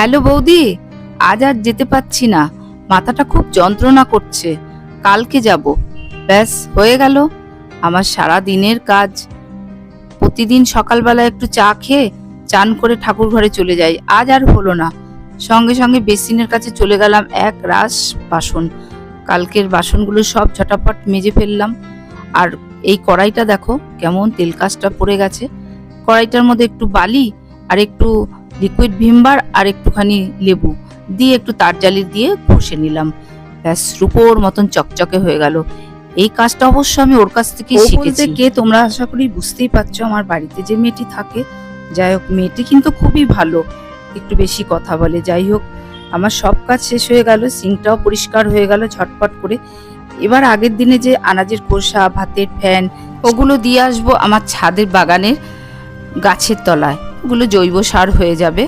Hello বৌদি, আজ আর যেতে পারছি না, মাথাটা খুব যন্ত্রণা করছে, কালকে যাব। ব্যাস হয়ে গেল আমার সারা দিনের কাজ। প্রতিদিন সকালবেলা একটু চা খেয়ে চান করে ঠাকুর ঘরে চলে যাই, আজ আর হলো না। সঙ্গে সঙ্গে বেসিনের কাছে চলে গেলাম, এক রাশ বাসন। কালকের বাসনগুলো সব ঝটাপট মেজে ফেললাম। আর এই কড়াইটা দেখো কেমন তেল কাজটা পড়ে গেছে। কড়াইটার মধ্যে একটু বালি আর একটু লিকুইড ভিমবার আর একটুখানি লেবু দিয়ে একটু তার জালি দিয়ে ঘষে নিলাম। ব্যাস রূপোর মতন চকচকে হয়ে গেল। এই কাজটা অবশ্য আমি ওর কাছ থেকেই শিখেছি। কে তোমরা আশা করি বুঝতেই পারছো, আমার বাড়িতে যে মেয়েটি থাকে। যাই হোক, মেয়েটি কিন্তু খুবই ভালো, একটু বেশি কথা বলে। যাই হোক, আমার সব কাজ শেষ হয়ে গেল, সিঙ্কটাও পরিষ্কার হয়ে গেল ঝটপট করে। এবার আগের দিনে যে আনাজের খোসা, ভাতের ফ্যান, ওগুলো দিয়ে আসবো আমার ছাদের বাগানের গাছের তলায়, ওগুলো জৈব সার হয়ে যাবে।